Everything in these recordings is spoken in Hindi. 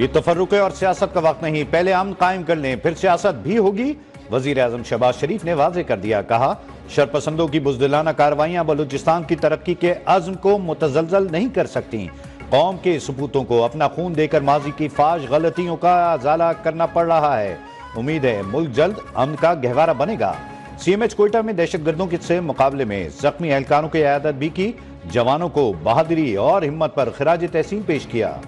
ये तफर्रुक़ और सियासत का वक्त नहीं, पहले अमन कायम कर लें, फिर सियासत भी होगी। वजीर आज़म शहबाज शरीफ ने वाज़ेह कर दिया, कहा शरपसंदों की बुज़दिलाना कार्रवाइयां बलूचिस्तान की तरक्की के अज़्म को मुतज़लज़ल नहीं कर सकती। कौम के सपूतों को अपना खून देकर माजी की फाश गलतियों का अज़ाला करना पड़ रहा है। उम्मीद है मुल्क जल्द अमन का गहवारा बनेगा। CMH कोयटा में दहशतगर्दों के से मुकाबले में जख्मी एहलकारों की इयादत भी की। जवानों को बहादुरी और हिम्मत पर खिराज तहसीन पेश किया।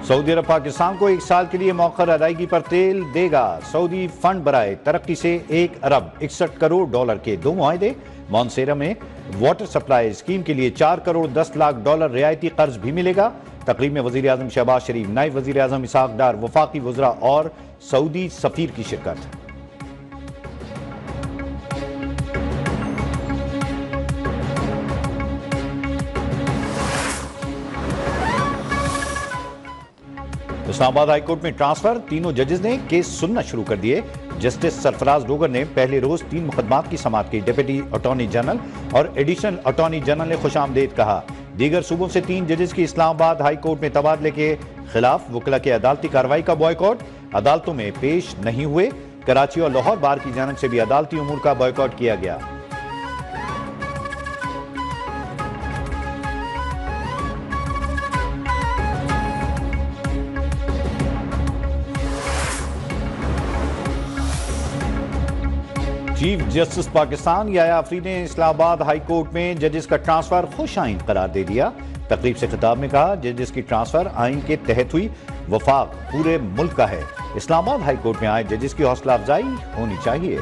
सऊदी अरब पाकिस्तान को 1 साल के लिए मौखर अदायगी पर तेल देगा। सऊदी फंड बराए तरक्की से 1 अरब 61 करोड़ डॉलर के 2 मुआहदे। मॉन्सेरा में वाटर सप्लाई स्कीम के लिए 4 करोड़ 10 लाख डॉलर रियायती कर्ज भी मिलेगा। तकरीब में वजीर आज़म शहबाज शरीफ, नायब वजीर आज़म इसहाक डार, वफाकी वज़रा और सऊदी सफीर की शिरकत। इस्लामाबाद हाईकोर्ट में ट्रांसफर, तीनों जजेस ने केस सुनना शुरू कर दिए। जस्टिस सरफराज डोगर ने पहले रोज 3 मुकदमात की समाअत की। डिप्टी अटॉर्नी जनरल और एडिशनल अटॉर्नी जनरल ने खुशामदीद कहा। दीगर सूबों से 3 जजेस की इस्लामाबाद हाईकोर्ट में तबादले के खिलाफ वकला की अदालती कार्रवाई का बॉयकॉट, अदालतों में पेश नहीं हुए। कराची और लाहौर बार की जानिब से भी अदालती उमूर का बॉयकॉट किया गया। चीफ जस्टिस पाकिस्तान याया आफरीदी ने इस्लामाबाद हाई कोर्ट में जजेस का ट्रांसफर खुश आइन करार दे दिया। तकरीब से खिताब में कहा, जजेस की ट्रांसफर आइन के तहत हुई, वफाक पूरे मुल्क का है। इस्लामाबाद हाई कोर्ट में आए जजेस की हौसला अफजाई होनी चाहिए।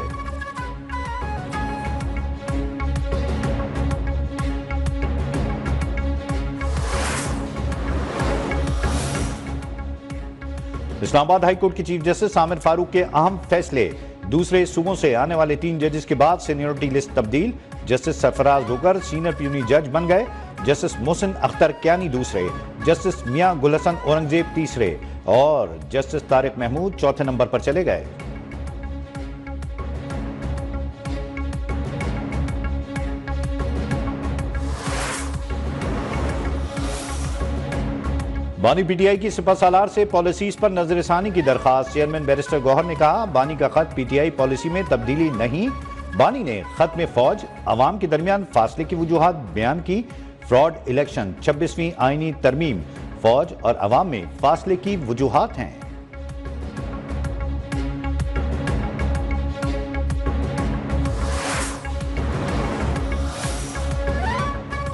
इस्लामाबाद हाई कोर्ट के चीफ जस्टिस आमिर फारूक के अहम फैसले। दूसरे सूबों से आने वाले 3 जजेस के बाद सीनियरिटी लिस्ट तब्दील। Justice Sarfaraz Dogar senior puny जज बन गए। जस्टिस मोहसिन अख्तर क्यानी दूसरे, जस्टिस मियां गुलहसन औरंगजेब तीसरे और जस्टिस तारिक महमूद चौथे नंबर पर चले गए। बानी PTI की सिपहसालार से पॉलिसीज पर नजरसानी की दरखास्त। चेयरमैन बैरिस्टर गौहर ने कहा, बानी का खत PTI पॉलिसी में तब्दीली नहीं। बानी ने खत में फौज अवाम के दरमियान फासले की वजूहात बयान की। फ्रॉड इलेक्शन, 26वीं आईनी तरमीम, फौज और अवाम में फासले की वजूहात हैं।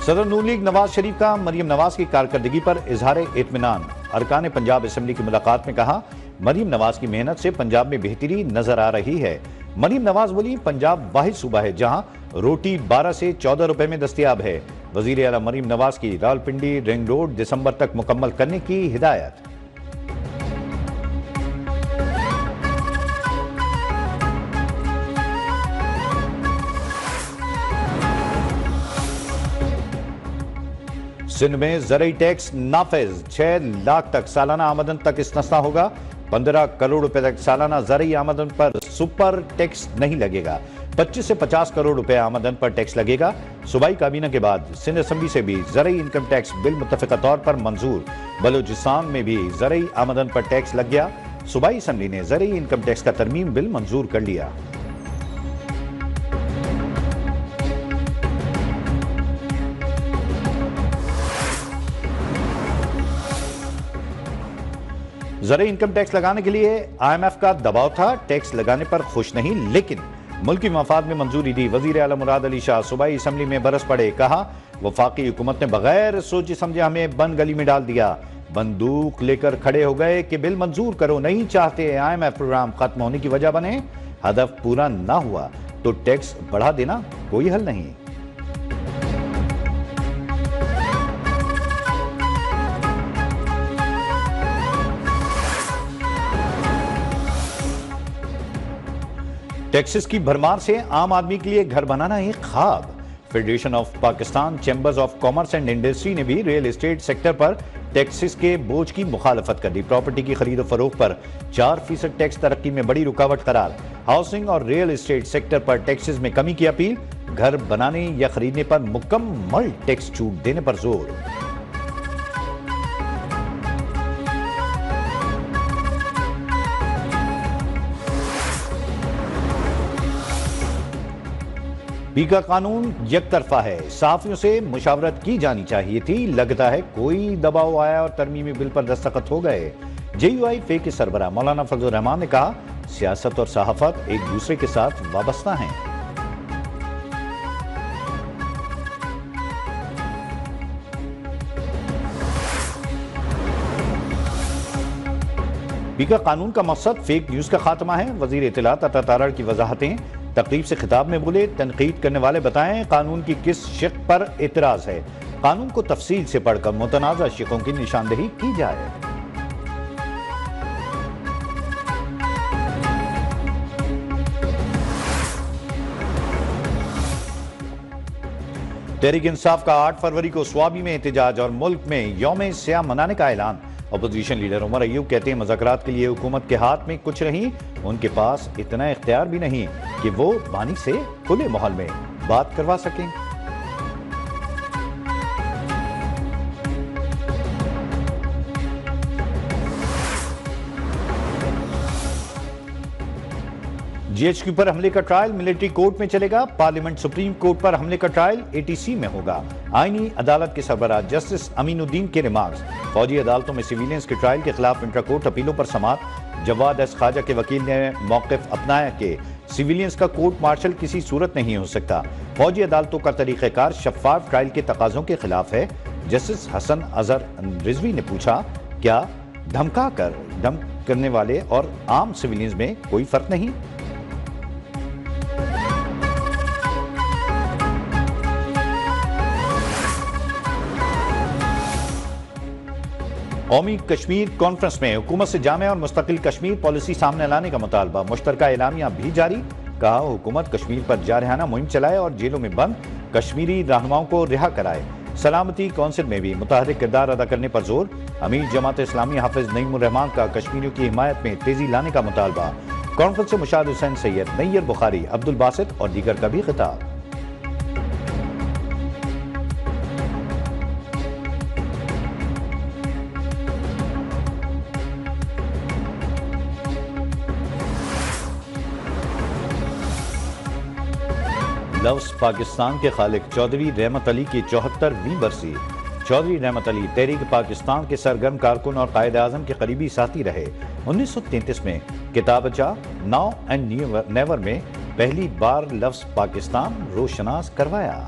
सदर नून लीग नवाज शरीफ का मरियम नवाज की कारकर्दगी पर इजहार इत्मीनान। अरकान पंजाब असेंबली की मुलाकात में कहा, मरियम नवाज की मेहनत से पंजाब में बेहतरी नजर आ रही है। मरियम नवाज बोली, पंजाब वाहिद सूबा है जहां रोटी 12 से 14 रुपए में दस्तयाब है। वजीर आला मरियम नवाज की रावलपिंडी रिंग रोड दिसंबर तक मुकम्मल करने की हिदायत। सिंध में ज़रई टैक्स नाफिज, 6 लाख तक सालाना आमदन तक इस्तिस्ना होगा। 15 करोड़ रुपए तक सालाना ज़रई आमदन पर सुपर टैक्स नहीं लगेगा। 25 से 50 करोड़ रुपए आमदन पर टैक्स लगेगा। सूबाई काबीना के बाद सिंध असेंबली से भी ज़रई इनकम टैक्स बिल मुत्तफ़िक़ा तौर पर मंजूर। बलूचिस्तान में भी ज़रई आमदन पर टैक्स लग गया। सूबाई असेंबली ने ज़रई इनकम टैक्स का तरमीम बिल मंजूर कर लिया। ज़रई इनकम टैक्स लगाने के लिए IMF का दबाव था। टैक्स लगाने पर खुश नहीं, लेकिन मुल्की मफाद में मंजूरी दी। वजीर आला मुराद अली शाह सूबाई असेंबली में बरस पड़े। कहा, वफाकी हुकूमत ने बगैर सोचे समझे हमें बंद गली में डाल दिया। बंदूक लेकर खड़े हो गए कि बिल मंजूर करो। नहीं चाहते IMF प्रोग्राम खत्म होने की वजह बने। हदफ पूरा ना हुआ तो टैक्स बढ़ा देना कोई हल नहीं। टैक्सेस की भरमार से आम आदमी के लिए घर बनाना एक ख्वाब। Federation of Pakistan chambers of commerce and industry ने भी रियल एस्टेट सेक्टर पर टैक्सेस के बोझ की मुखालफत कर दी। प्रॉपर्टी की खरीद और फरोख्त पर 4% टैक्स तरक्की में बड़ी रुकावट करार। हाउसिंग और रियल एस्टेट सेक्टर पर टैक्सेस में कमी की अपील। घर बनाने या खरीदने पर मुकम्मल टैक्स छूट देने पर जोर। बी का कानून यकतरफा है, सहाफियों से मुशावरत की जानी चाहिए थी। लगता है कोई दबाव आया और तरमीमी बिल पर दस्तखत हो गए। JUI फे के सरबराह मौलाना फजल रहमान ने कहा, सियासत और सहाफत एक दूसरे के साथ वाबस्ता हैं। बी का कानून का मकसद फेक न्यूज का खात्मा है। वजीर इत्तलात अता तारड़ की वजाहतें। तकरीब से खिताब में बोले, तनकीद करने वाले बताएं कानून की किस शिक पर एतराज है। कानून को तफसील से पढ़कर मुतनाज़ा शिकों की निशानदेही की जाए। तहरीक इंसाफ का 8 फरवरी को स्वाबी में एहतजाज और मुल्क में यौम स्याह मनाने का ऐलान। अपोजिशन लीडर उमर अयूब कहते हैं, मुज़ाकरात के लिए हुकूमत के हाथ में कुछ नहीं, उनके पास इतना इख्तियार भी नहीं कि वो बानी से खुले माहौल में बात करवा सकें। GHQ पर हमले का ट्रायल मिलिट्री कोर्ट में चलेगा। पार्लियामेंट सुप्रीम कोर्ट पर हमले का ट्रायल ATC में होगा। आईनी अदालत के सरबराह जस्टिस अमीनुद्दीन के रिमार्क्स। फौजी अदालतों में सिविलियंस के ट्रायल के खिलाफ इंट्रा कोर्ट अपीलों पर समाअत। जवाद एस खाजा के वकील ने मौक़िफ़ अपनाया कि सिविलियंस का कोर्ट मार्शल किसी सूरत नहीं हो सकता। फौजी अदालतों का तरीक़ेकार शफ़ाफ़ ट्रायल के तकाज़ों के खिलाफ है। जस्टिस हसन अजहर रिजवी ने पूछा, क्या धमका करने वाले और आम सिविलियंस में कोई फ़र्क नहीं? कौमी कश्मीर कॉन्फ्रेंस में हुकूमत से जामे और मुस्तकिल कश्मीर पॉलिसी सामने लाने का मुतालबा। मुश्तरका एलामिया भी जारी। कहा, हुकूमत कश्मीर पर जारहाना मुहिम चलाए और जेलों में बंद कश्मीरी रहनुमाओं को रिहा कराए। सलामती कौंसिल में भी मुतहर्रिक किरदार अदा करने पर जोर। अमीर जमात इस्लामी हाफिज नईमुर रहमान का कश्मीरियों की हिमायत में तेजी लाने का मुतालबा। कॉन्फ्रेंस से मुशाहिद हुसैन सैयद, नैयर बुखारी, अब्दुल बासित और दीगर का भी खिताब। लफ्ज़ पाकिस्तान के खालिक चौधरी रहमत अली की 74वीं बरसी। चौधरी रहमत अली तहरीक पाकिस्तान के सरगर्म कारकुन और कायद आज़म के करीबी साथी रहे। 1933 में किताबचा नाउ एंड नेवर में पहली बार लफ्ज़ पाकिस्तान रोशनास करवाया।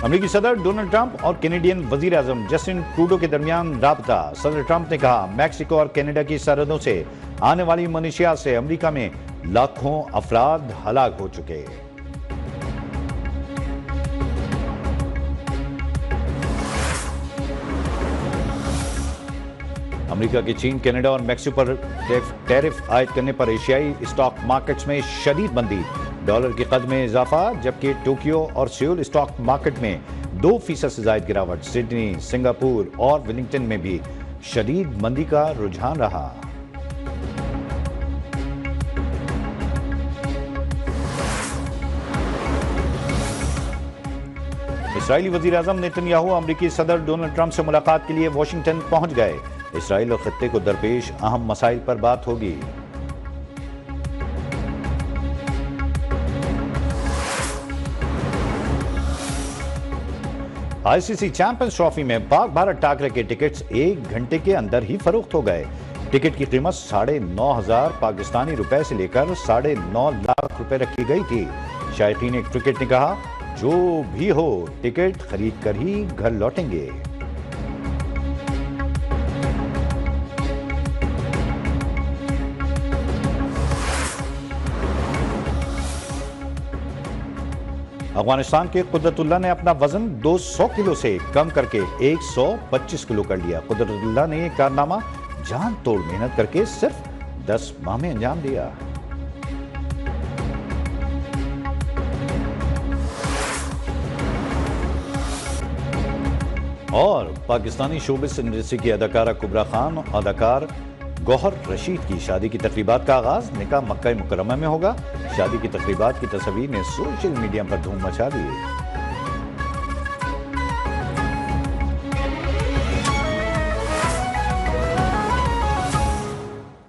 अमेरिकी सदर डोनाल्ड ट्रंप और कैनेडियन वजीर आजम जस्टिन ट्रूडो के दरमियान राबता। सदर ट्रंप ने कहा, मैक्सिको और कनाडा की सरहदों से आने वाली मनुष्यात से अमेरिका में लाखों अफराद हलाक हो चुके। अमेरिका के चीन, कनाडा और मैक्सिको पर टैरिफ आयद करने पर एशियाई स्टॉक मार्केट्स में शदीद मंदी। डॉलर की कद में इजाफा, जबकि टोक्यो और सियोल स्टॉक मार्केट में 2% से ज्यादा गिरावट। सिडनी, सिंगापुर और वेलिंगटन में भी शदीद मंदी का रुझान रहा। इस्राईली वजीर आजम नेतन्याहू अमेरिकी सदर डोनाल्ड ट्रंप से मुलाकात के लिए वाशिंगटन पहुंच गए। इसराइल और खत्ते को दरपेश अहम मसाइल पर बात होगी। ICC चैंपियंस ट्रॉफी में पाक भारत टाकरे के टिकट्स 1 घंटे के अंदर ही फरोख्त हो गए। टिकट की कीमत 9,500 पाकिस्तानी रुपए से लेकर 9.5 लाख रुपए रखी गई थी। शायकीन क्रिकेट ने कहा, जो भी हो टिकट खरीद कर ही घर लौटेंगे। अफगानिस्तान के कुदरतुल्लाह ने अपना वजन 200 किलो से कम करके 125 किलो कर लिया। कुदरतुल्लाह ने यह कारनामा जान तोड़ मेहनत करके सिर्फ 10 माह में अंजाम दिया। और पाकिस्तानी शोबिस इंडस्ट्री की अदाकारा कुबरा खान और अदाकार गौहर रशीद की शादी की तकरीबात का आगाज निकाह मक्का मुकर्रमा में होगा। शादी की तकरीबात की तस्वीर ने सोशल मीडिया पर धूम मचा दी है।